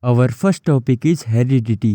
Our first topic is heredity.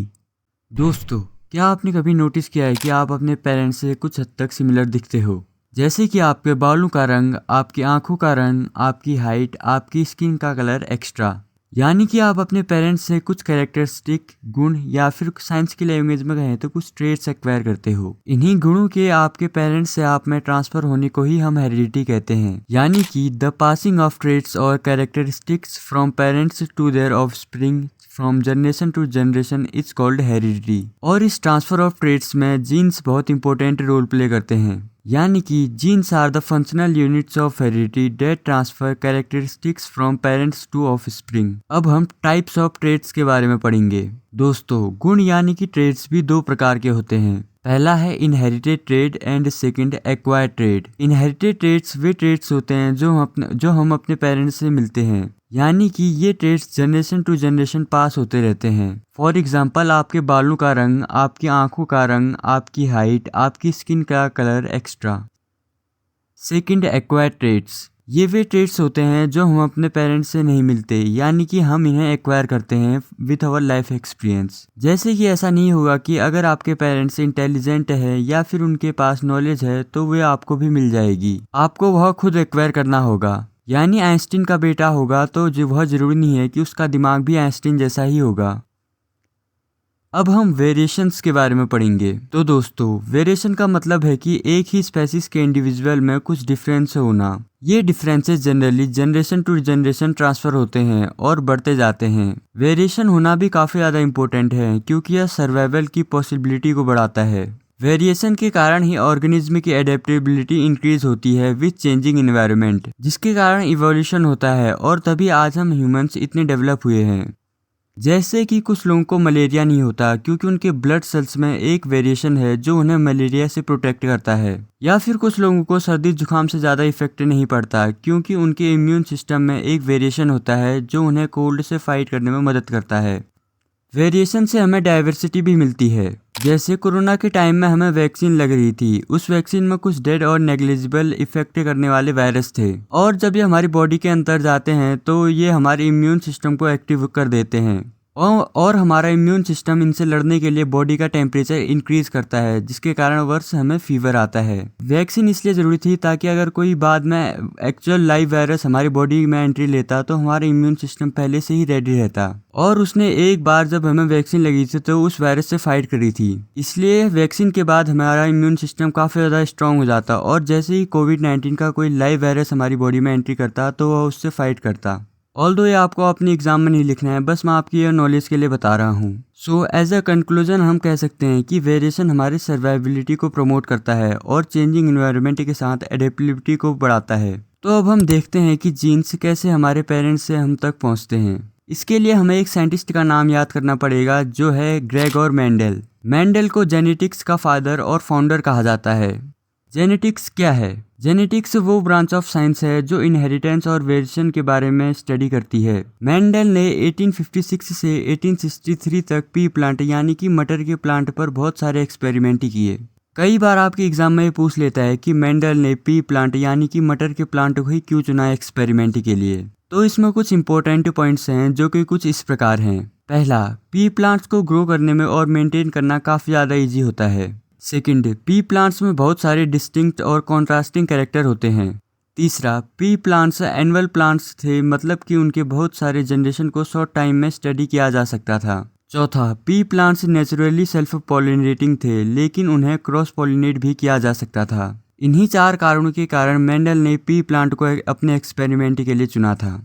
दोस्तों, क्या आपने कभी नोटिस किया है कि आप अपने पेरेंट्स से कुछ हद तक सिमिलर दिखते हो? जैसे कि आपके बालों का रंग, आपकी आंखों का रंग, आपकी हाइट, आपकी स्किन का कलर एक्स्ट्रा। यानी कि आप अपने पेरेंट्स से कुछ कैरेक्टरिस्टिक गुण या फिर साइंस की लैंग्वेज में कहें तो कुछ ट्रेट्स एक्वायर करते हो। इन्हीं गुणों के आपके पेरेंट्स से आप में ट्रांसफर होने को ही हम हेरिडिटी कहते हैं। यानी कि द पासिंग ऑफ ट्रेट्स और characteristics from parents to their offspring from generation to generation is called heredity. और इस ट्रांसफर ऑफ ट्रेट्स में जीन्स बहुत इंपॉर्टेंट रोल प्ले करते हैं। यानी कि genes are the functional units of heredity that transfer characteristics from parents to offspring. अब हम टाइप्स ऑफ ट्रेट्स के बारे में पढ़ेंगे। दोस्तों, गुण यानी कि ट्रेट्स भी दो प्रकार के होते हैं। पहला है inherited trait and second acquired trait. Inherited traits way traits होते हैं जो हम अपने पेरेंट्स से मिलते हैं। यानी कि ये traits generation to generation pass होते रहते हैं। फॉर एग्जाम्पल, आपके बालों का रंग, आपकी आंखों का रंग, आपकी हाइट, आपकी स्किन का colour extra. Second acquired traits. ये वे ट्रेट्स होते हैं जो हम अपने पेरेंट्स से नहीं मिलते, यानी कि हम इन्हें एक्वायर करते हैं विथ आवर लाइफ एक्सपीरियंस। जैसे कि ऐसा नहीं होगा कि अगर आपके पेरेंट्स इंटेलिजेंट है या फिर उनके पास नॉलेज है तो वे आपको भी मिल जाएगी, आपको वह खुद एक्वायर करना होगा। यानी आइंस्टीन का बेटा होगा तो वह जरूरी नहीं है कि उसका दिमाग भी आइंस्टीन जैसा ही होगा। अब हम वेरिएशंस के बारे में पढ़ेंगे। तो दोस्तों, वेरिएशन का मतलब है कि एक ही स्पेसिस के इंडिविजुअल में कुछ डिफरेंस होना। ये differences generally generation to generation transfer होते हैं और बढ़ते जाते हैं। वेरिएशन होना भी काफ़ी ज़्यादा इंपॉर्टेंट है क्योंकि यह सर्वाइवल की पॉसिबिलिटी को बढ़ाता है। वेरिएशन के कारण ही ऑर्गेनिज्म की एडेप्टेबिलिटी इंक्रीज होती है विथ चेंजिंग इन्वायरमेंट, जिसके कारण इवोल्यूशन होता है और तभी आज हम ह्यूमंस इतने डेवलप हुए हैं। जैसे कि कुछ लोगों को मलेरिया नहीं होता क्योंकि उनके ब्लड सेल्स में एक वेरिएशन है जो उन्हें मलेरिया से प्रोटेक्ट करता है। या फिर कुछ लोगों को सर्दी जुकाम से ज़्यादा इफेक्ट नहीं पड़ता क्योंकि उनके इम्यून सिस्टम में एक वेरिएशन होता है जो उन्हें कोल्ड से फाइट करने में मदद करता है। वेरिएशन से हमें डाइवर्सिटी भी मिलती है। जैसे कोरोना के टाइम में हमें वैक्सीन लग रही थी, उस वैक्सीन में कुछ डेड और नेग्लिजिबल इफेक्ट करने वाले वायरस थे, और जब ये हमारी बॉडी के अंदर जाते हैं तो ये हमारे इम्यून सिस्टम को एक्टिव कर देते हैं और हमारा इम्यून सिस्टम इनसे लड़ने के लिए बॉडी का टेम्परेचर इंक्रीज करता है, जिसके कारण वर्ष हमें फीवर आता है। वैक्सीन इसलिए जरूरी थी ताकि अगर कोई बाद में एक्चुअल लाइव वायरस हमारी बॉडी में एंट्री लेता तो हमारा इम्यून सिस्टम पहले से ही रेडी रहता। और उसने एक बार जब हमें वैक्सीन लगी थी तो उस वायरस से फाइट करी थी, इसलिए वैक्सीन के बाद हमारा इम्यून सिस्टम काफ़ी ज़्यादा स्ट्रांग हो जाता और जैसे ही कोविड-19 का कोई लाइव वायरस हमारी बॉडी में एंट्री करता तो वह उससे फाइट करता। ऑल्दो ये आपको अपने एग्जाम में नहीं लिखना है, बस मैं आपकी ये नॉलेज के लिए बता रहा हूँ। सो एज अ कंक्लूजन हम कह सकते हैं कि वेरिएशन हमारी सर्वाइबिलिटी को प्रमोट करता है और चेंजिंग इन्वायरमेंट के साथ एडेप्टेबिलिटी को बढ़ाता है। तो अब हम देखते हैं कि जीन्स कैसे हमारे पेरेंट्स से हम तक पहुँचते हैं। इसके लिए हमें एक साइंटिस्ट का नाम याद करना पड़ेगा जो है ग्रेगोर मेंडल। मेंडल को जेनेटिक्स का फादर और फाउंडर कहा जाता है। जेनेटिक्स क्या है? जेनेटिक्स वो ब्रांच ऑफ साइंस है जो इनहेरिटेंस और वेरिएशन के बारे में स्टडी करती है। मेंडल ने 1856 से 1863 तक पी प्लांट यानी कि मटर के प्लांट पर बहुत सारे एक्सपेरिमेंट किए। कई बार आपके एग्जाम में पूछ लेता है कि मेंडल ने पी प्लांट यानी कि मटर के प्लांट को ही क्यों चुना एक्सपेरिमेंट के लिए। तो इसमें कुछ इंपॉर्टेंट पॉइंट्स हैं जो कि कुछ इस प्रकार हैं। पहला, पी प्लांट्स को ग्रो करने में और मेंटेन करना काफ़ी ज़्यादा ईजी होता है। सेकंड, पी प्लांट्स में बहुत सारे डिस्टिंक्ट और कॉन्ट्रास्टिंग कैरेक्टर होते हैं। तीसरा, पी प्लांट्स एनुअल प्लांट्स थे, मतलब कि उनके बहुत सारे जनरेशन को शॉर्ट टाइम में स्टडी किया जा सकता था। चौथा, P plants naturally self pollinating थे, लेकिन उन्हें क्रॉस पॉलिनेट भी किया जा सकता था। इन्हीं चार कारणों के कारण मेंडल ने पी प्लांट को अपने एक्सपेरिमेंट के लिए चुना था।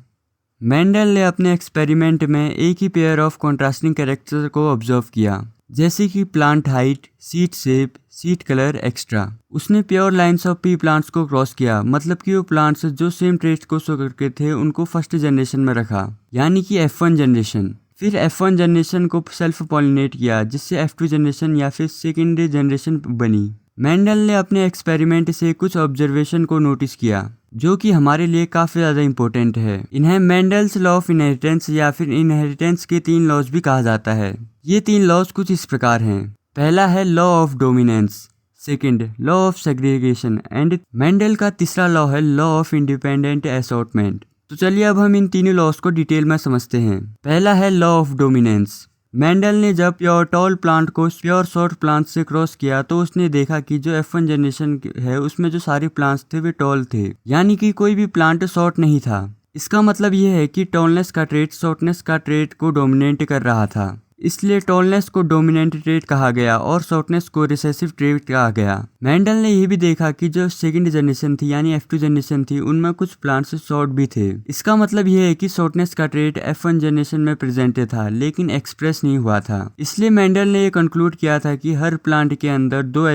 मेंडल ने अपने एक्सपेरिमेंट में एक ही पेयर ऑफ कॉन्ट्रास्टिंग कैरेक्टर को ऑब्जर्व किया, जैसे कि plant height, seed shape, seed colour extra. उसने pure lines of pea plants को क्रॉस किया, मतलब कि वो प्लांट्स जो सेम ट्रेट्स को शो करके थे उनको फर्स्ट जनरेशन में रखा, यानी कि F1 जनरेशन। फिर F1 जनरेशन को सेल्फ पॉलिनेट किया, जिससे F2 जनरेशन या फिर सेकेंड जनरेशन बनी। मेंडल ने अपने एक्सपेरिमेंट से कुछ ऑब्जर्वेशन को नोटिस किया जो कि हमारे लिए काफ़ी ज़्यादा इंपॉर्टेंट है। इन्हें मेंडल्स लॉ ऑफ इनहेरिटेंस या फिर इनहेरिटेंस के 3 लॉज भी कहा जाता है। ये 3 लॉज कुछ इस प्रकार हैं। पहला है law of dominance, second law of segregation and Mendel का तीसरा लॉ है लॉ ऑफ इंडिपेंडेंट असॉर्टमेंट। तो चलिए अब हम इन तीनों लॉस को डिटेल में समझते हैं। पहला है लॉ ऑफ डोमिनेंस। मेंडल ने जब प्योर टॉल प्लांट को प्योर शॉर्ट प्लांट से क्रॉस किया तो उसने देखा कि जो F1 जनरेशन है उसमें जो सारे प्लांट्स थे वे टॉल थे, यानी कि कोई भी प्लांट शॉर्ट नहीं था। इसका मतलब यह है कि टॉलनेस का ट्रेट शॉर्टनेस का ट्रेट को डोमिनेट कर रहा था, इसलिए टॉलनेस को डोमिनेंट ट्रेट कहा गया और शॉर्टनेस को रिसेसिव ट्रेट कहा गया। मेंडल ने यह भी देखा कि जो सेकंड जनरेशन थी यानी F2 जनरेशन थी उनमें कुछ प्लांट्स शॉर्ट भी थे। इसका मतलब यह है कि शॉर्टनेस का ट्रेट F1 जनरेशन में प्रेजेंट था लेकिन एक्सप्रेस नहीं हुआ था। इसलिए मेंडल ने यह कंक्लूड किया था कि हर प्लांट के अंदर दो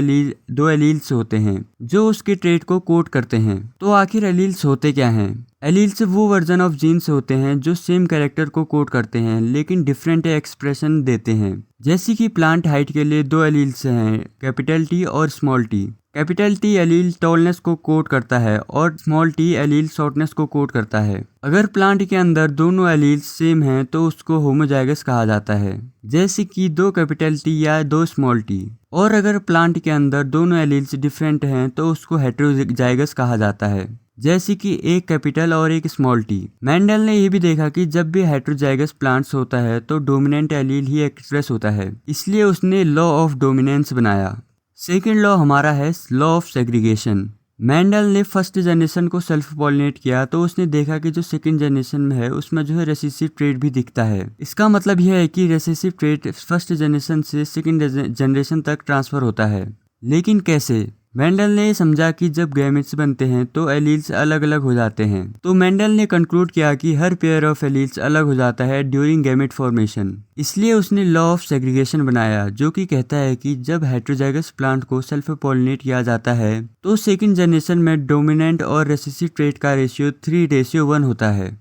एलील्स होते हैं जो उसके ट्रेट को कोड करते हैं। तो आखिर एलील्स होते क्या हैं? एलील्स वो वर्जन ऑफ जीन्स होते हैं जो सेम कैरेक्टर को कोड करते हैं लेकिन डिफरेंट एक्सप्रेशन देते हैं। जैसे कि प्लांट हाइट के लिए दो एलील्स हैं, कैपिटल टी और small T. Capital T allele tallness को कोड करता है और स्मॉल टी एलील शॉर्टनेस को कोड करता है। अगर प्लांट के अंदर दोनों एलील्स सेम हैं तो उसको होमोजाइगस कहा जाता है, जैसे कि दो कैपिटल टी या दो स्मॉल टी। और अगर प्लांट के अंदर दोनों एलील्स डिफरेंट हैं तो उसको हेटेरोजाइगस कहा जाता है, जैसे कि एक कैपिटल और एक स्मॉल टी। मेंडल ने यह भी देखा कि जब भी हेटेरोजाइगस प्लांट्स होता है तो डोमिनेंट एलील ही एक्सप्रेस होता है, इसलिए उसने लॉ ऑफ डोमिनेंस बनाया। सेकेंड लॉ हमारा है लॉ ऑफ सेग्रीगेशन। मेंडल ने फर्स्ट जनरेशन को सेल्फ पॉलिनेट किया तो उसने देखा कि जो सेकंड जनरेशन में है उसमें जो है रेसेसिव ट्रेट भी दिखता है। इसका मतलब यह है कि रेसेसिव ट्रेट फर्स्ट जनरेशन से सेकंड जनरेशन तक ट्रांसफर होता है। लेकिन कैसे? मेंडल ने समझा कि जब गैमेट्स बनते हैं तो एलील्स अलग अलग हो जाते हैं। तो मेंडल ने कंक्लूड किया कि हर पेयर ऑफ एलील्स अलग हो जाता है ड्यूरिंग गैमेट फॉर्मेशन, इसलिए उसने लॉ ऑफ सेग्रीगेशन बनाया जो कि कहता है कि जब हेटेरोजाइगस प्लांट को सेल्फ पॉलिनेट किया जाता है तो सेकंड जनरेशन में डोमिनेंट और रेसेसिव ट्रेट का रेशियो 3:1 होता है।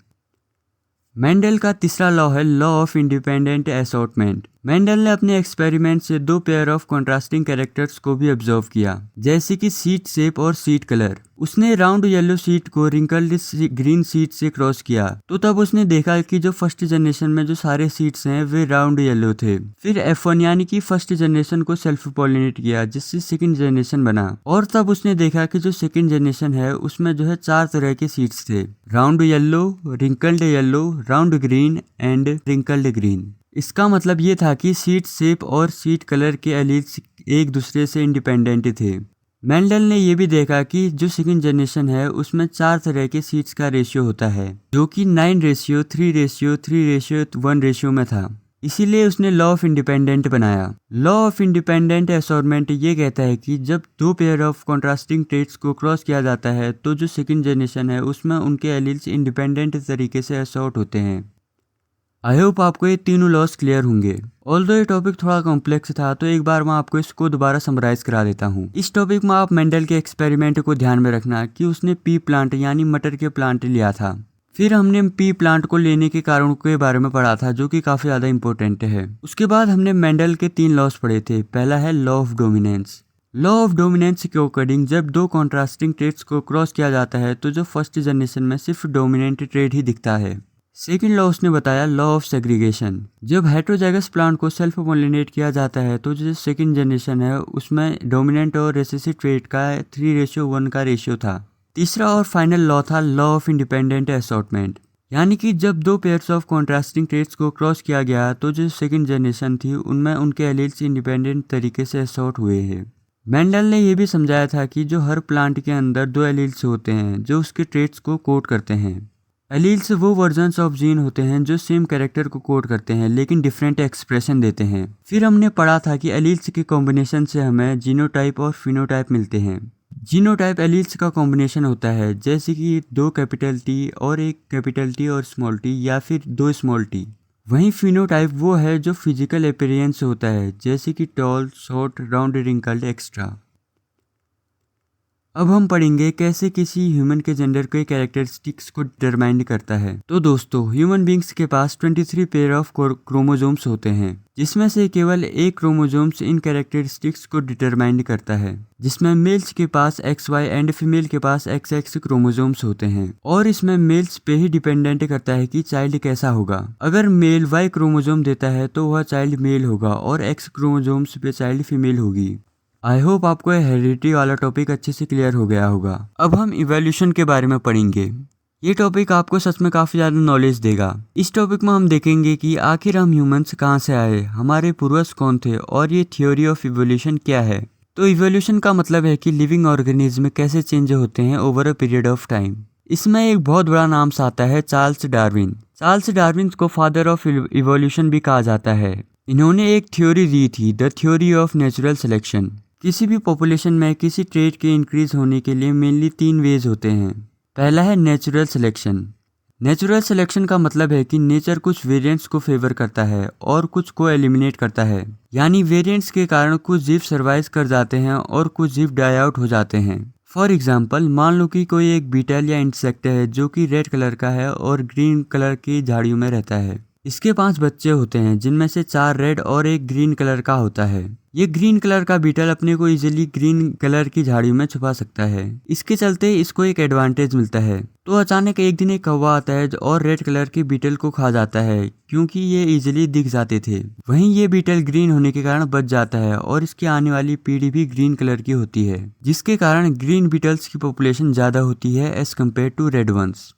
मेंडल का तीसरा लॉ है law of independent assortment. Mendel ने अपने एक्सपेरिमेंट से दो पेयर ऑफ कॉन्ट्रास्टिंग कैरेक्टर्स को भी ऑब्जर्व किया, जैसे कि सीट शेप और सीट कलर। उसने राउंड येलो सीट को रिंकल्ड ग्रीन सीट से क्रॉस किया तो तब उसने देखा कि जो फर्स्ट जनरेशन में जो सारे सीट्स हैं वे राउंड येलो थे। फिर F1 यानी कि फर्स्ट जनरेशन को सेल्फ पॉलिनेट किया जिससे सेकंड जनरेशन बना, और तब उसने देखा कि जो सेकंड जनरेशन है उसमें जो है 4 तरह के सीट्स थे, round yellow, wrinkled yellow, round green and wrinkled green. इसका मतलब ये था कि सीट शेप और सीट कलर के एलील्स एक दूसरे से इंडिपेंडेंट थे। मेंडल ने यह भी देखा कि जो सेकंड जनरेशन है उसमें 4 तरह के सीट्स का रेशियो होता है जो कि 9:3:3:1 रेशियो में था, इसीलिए उसने लॉ ऑफ इंडिपेंडेंट बनाया। लॉ ऑफ इंडिपेंडेंट असॉर्टमेंट ये कहता है कि जब दो पेयर ऑफ कॉन्ट्रास्टिंग ट्रेट्स को क्रॉस किया जाता है तो जो सेकंड जनरेशन है उसमें उनके एलील्स इंडिपेंडेंट तरीके से असॉर्ट होते हैं। आई होप आपको ये तीनों लॉस क्लियर होंगे। ऑल्दो ये टॉपिक थोड़ा कॉम्प्लेक्स था तो एक बार मैं आपको इसको दोबारा समराइज करा देता हूँ। इस टॉपिक में आप मेंडल के एक्सपेरिमेंट को ध्यान में रखना कि उसने पी प्लांट यानी मटर के प्लांट लिया था। फिर हमने पी प्लांट को लेने के कारणों के बारे में पढ़ा था जो कि काफी ज्यादा इंपॉर्टेंट है। उसके बाद हमने मेंडल के 3 लॉस पढ़े थे। पहला है law of dominance. Law of dominance के अकॉर्डिंग जब दो कॉन्ट्रास्टिंग ट्रेट्स को क्रॉस किया जाता है तो जो फर्स्ट जनरेशन में सिर्फ डोमिनेंट ट्रेट ही दिखता है। सेकेंड लॉ उसने बताया लॉ ऑफ सेग्रीगेशन। जब हेटेरोजाइगस प्लांट को सेल्फ पॉलिनेट किया जाता है तो जो सेकंड जनरेशन है उसमें डोमिनेंट और रेसेसिव ट्रेट का 3:1 का रेशियो था। तीसरा और फाइनल लॉ था लॉ ऑफ इंडिपेंडेंट असॉर्टमेंट, यानी कि जब दो पेयर्स ऑफ कॉन्ट्रास्टिंग ट्रेट्स को क्रॉस किया गया तो जो सेकंड जनरेशन थी उनमें उनके एलील्स इंडिपेंडेंट तरीके से असॉर्ट हुए हैं। मेंडल ने यह भी समझाया था कि जो हर प्लांट के अंदर दो एलील्स होते हैं जो उसके ट्रेट्स को कोड करते हैं। एलील्स वो वर्जन्स ऑफ जीन होते हैं जो सेम कैरेक्टर को कोड करते हैं लेकिन डिफरेंट एक्सप्रेशन देते हैं। फिर हमने पढ़ा था कि एलील्स के कॉम्बिनेशन से हमें जीनोटाइप और फिनोटाइप मिलते हैं। जीनोटाइप एलील्स का कॉम्बिनेशन होता है जैसे कि 2 कैपिटल टी और 1 कैपिटल टी और स्मॉल टी या फिर 2 स्मॉल टी। वहीं फिनोटाइप वो है जो फिजिकल अपीयरेंस होता है जैसे कि tall, short, round, wrinkled extra. अब हम पढ़ेंगे कैसे किसी ह्यूमन के जेंडर के कैरेक्टरिस्टिक्स को डिटरमाइन करता है। तो दोस्तों ह्यूमन बींग्स के पास 23 पेयर ऑफ क्रोमोसोम्स होते हैं जिसमें से केवल एक क्रोमोसोम्स इन कैरेक्टरिस्टिक्स को डिटरमाइन करता है, जिसमें मेल्स के पास XY एंड फीमेल के पास XX क्रोमोसोम्स होते हैं और इसमें मेल्स पे ही डिपेंडेंट करता है कि चाइल्ड कैसा होगा। अगर मेल Y क्रोमोसोम देता है तो वह चाइल्ड मेल होगा और X क्रोमोसोम्स पे चाइल्ड फीमेल होगी। आई होप आपको हेरिडिटी वाला टॉपिक अच्छे से क्लियर हो गया होगा। अब हम इवोल्यूशन के बारे में पढ़ेंगे, ये टॉपिक आपको सच में काफ़ी ज़्यादा नॉलेज देगा। इस टॉपिक में हम देखेंगे कि आखिर हम ह्यूमंस कहाँ से आए, हमारे पूर्वज कौन थे और ये थ्योरी ऑफ इवोल्यूशन क्या है। तो इवोल्यूशन का मतलब है कि लिविंग ऑर्गेनिज्म कैसे चेंज होते हैं over a period of time. इसमें एक बहुत बड़ा नाम से आता है चार्ल्स डार्विन। चार्ल्स डार्विन को फादर ऑफ इवोल्यूशन भी कहा जाता है। इन्होंने एक थ्योरी दी थी, the theory of natural selection. किसी भी पॉपुलेशन में किसी ट्रेट के इंक्रीज होने के लिए मेनली 3 वेज होते हैं। पहला है नेचुरल सिलेक्शन। नेचुरल सिलेक्शन का मतलब है कि नेचर कुछ वेरिएंट्स को फेवर करता है और कुछ को एलिमिनेट करता है, यानी वेरिएंट्स के कारण कुछ जीव सर्वाइव कर जाते हैं और कुछ जीव डाई आउट हो जाते हैं। फॉर एग्जाम्पल, मान लो कि कोई एक बीटल या इंसेक्ट है जो कि रेड कलर का है और ग्रीन कलर की झाड़ियों में रहता है। इसके 5 बच्चे होते हैं जिनमें से 4 रेड और 1 ग्रीन कलर का होता है। ये ग्रीन कलर का बीटल अपने को इजीली ग्रीन कलर की झाड़ियों में छुपा सकता है। इसके चलते इसको एक एडवांटेज मिलता है। तो अचानक एक दिन एक कौवा आता है और रेड कलर के बीटल को खा जाता है क्योंकि ये इजीली दिख जाते थे। वहीं ये बीटल ग्रीन होने के कारण बच जाता है और इसकी आने वाली पीढ़ी भी ग्रीन कलर की होती है, जिसके कारण ग्रीन बीटल्स की पॉपुलेशन ज्यादा होती है as compare to red ones.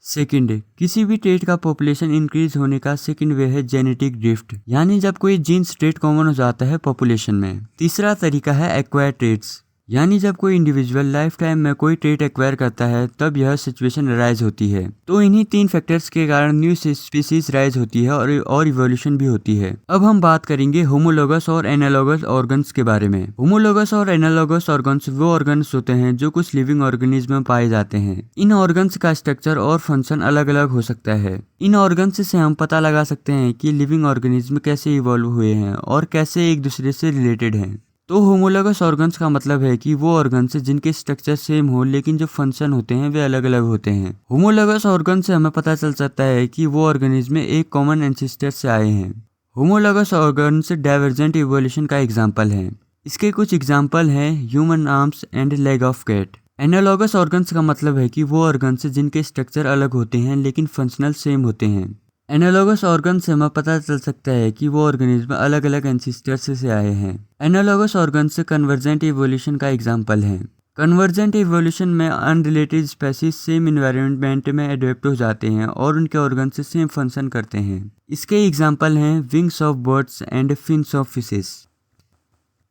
Second, किसी भी ट्रेट का पॉपुलेशन इंक्रीज होने का सेकंड वे है जेनेटिक ड्रिफ्ट, यानी जब कोई जीन्स ट्रेट कॉमन हो जाता है पॉपुलेशन में। तीसरा तरीका है एक्वायर ट्रेट्स, यानी जब कोई इंडिविजुअल लाइफ टाइम में कोई ट्रेट एक्वायर करता है तब यह सिचुएशन राइज होती है। तो इन्हीं 3 फैक्टर्स के कारण न्यू स्पीसीज राइज होती है और इवोल्यूशन भी होती है। अब हम बात करेंगे होमोलोगस और एनालॉगस ऑर्गन्स के बारे में। होमोलोगस और एनालॉगस ऑर्गन्स वो ऑर्गन्स होते हैं जो कुछ लिविंग ऑर्गेनिज्म में पाए जाते हैं। इन ऑर्गन्स का स्ट्रक्चर और फंक्शन अलग अलग हो सकता है। इन ऑर्गन्स से हम पता लगा सकते हैं कि लिविंग ऑर्गेनिज्म कैसे इवॉल्व हुए हैं और कैसे एक दूसरे से रिलेटेड हैं। तो होमोलोगस ऑर्गन्स का मतलब है कि वो ऑर्गन्स जिनके स्ट्रक्चर सेम हो लेकिन जो फंक्शन होते हैं वे अलग अलग होते हैं। होमोलोगस ऑर्गन से हमें पता चल सकता है कि वो ऑर्गेनिज्म एक कॉमन एंसेस्टर से आए हैं। होमोलोगस ऑर्गन्स डाइवर्जेंट इवोल्यूशन का एग्जाम्पल है। इसके कुछ एग्जाम्पल हैं human arms and leg of cat. Analogous organs का मतलब है कि वो ऑर्गन्स जिनके स्ट्रक्चर अलग होते हैं लेकिन फंक्शनल सेम होते हैं। एनालॉगस ऑर्गन से हमें पता चल सकता है कि वो ऑर्गेनिज्म अलग अलग एंसेस्टर्स से आए हैं। एनालॉगस ऑर्गन से कन्वर्जेंट इवोल्यूशन का एग्जाम्पल है। कन्वर्जेंट इवोल्यूशन में अनरिलेटेड स्पेसीज सेम इन्वायरमेंट में एडोप्ट हो जाते हैं और उनके ऑर्गन से सेम फंक्शन करते हैं। इसके एग्जाम्पल हैं wings of birds and fins of fishes.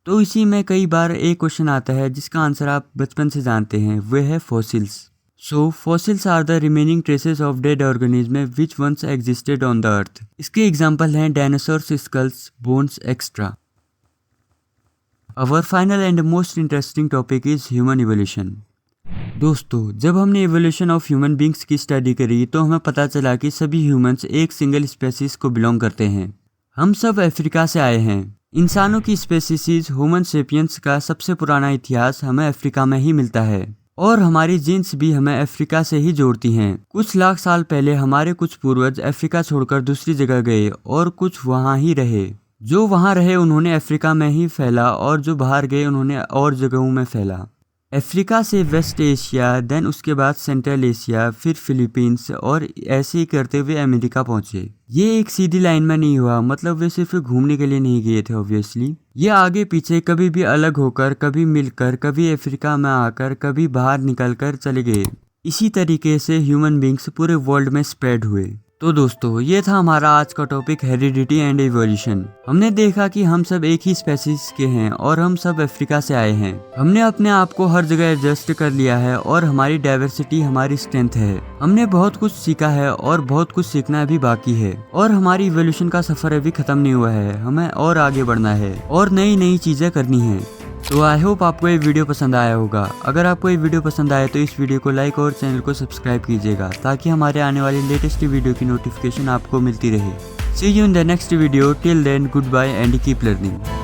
तो इसी में कई बार एक क्वेश्चन आता है जिसका आंसर आप बचपन से जानते हैं, वह है fossils. So, fossils are the remaining traces of dead organisms which once existed on the earth. इसके एग्जाम्पल हैं dinosaurs skulls, bones extra. Our final and most interesting topic is human evolution. दोस्तों, जब हमने एवोल्यूशन ऑफ ह्यूमन बींग्स की study करी तो हमें पता चला कि सभी ह्यूमंस एक सिंगल स्पेसीज को बिलोंग करते हैं। हम सब अफ्रीका से आए हैं। इंसानों की स्पेसीज होमो सेपियंस का सबसे पुराना इतिहास हमें अफ्रीका में ही मिलता है और हमारी जीन्स भी हमें अफ्रीका से ही जोड़ती हैं। कुछ लाख साल पहले हमारे कुछ पूर्वज अफ्रीका छोड़कर दूसरी जगह गए और कुछ वहाँ ही रहे। जो वहाँ रहे उन्होंने अफ्रीका में ही फैला और जो बाहर गए उन्होंने और जगहों में फैला। अफ्रीका से वेस्ट एशिया, देन उसके बाद सेंट्रल एशिया, फिर फिलीपींस और ऐसे ही करते हुए अमेरिका पहुंचे। ये एक सीधी लाइन में नहीं हुआ, मतलब वे सिर्फ घूमने के लिए नहीं गए थे ऑब्वियसली। ये आगे पीछे कभी भी अलग होकर, कभी मिलकर, कभी अफ्रीका में आकर, कभी बाहर निकलकर चले गए। इसी तरीके से ह्यूमन बींग्स पूरे वर्ल्ड में स्प्रेड हुए। तो दोस्तों, ये था हमारा आज का टॉपिक हेरिडिटी एंड इवोल्यूशन। हमने देखा कि हम सब एक ही स्पेसीज के हैं और हम सब अफ्रीका से आए हैं। हमने अपने आप को हर जगह एडजस्ट कर लिया है और हमारी डाइवर्सिटी हमारी स्ट्रेंथ है। हमने बहुत कुछ सीखा है और बहुत कुछ सीखना अभी बाकी है और हमारी इवोल्यूशन का सफर अभी खत्म नहीं हुआ है। हमें और आगे बढ़ना है और नई नई चीजें करनी है। तो आई होप आपको ये वीडियो पसंद आया होगा। अगर आपको ये वीडियो पसंद आए तो इस वीडियो को लाइक और चैनल को सब्सक्राइब कीजिएगा ताकि हमारे आने वाली लेटेस्ट वीडियो की नोटिफिकेशन आपको मिलती रहे। See you in the next video. Till then, goodbye and keep learning.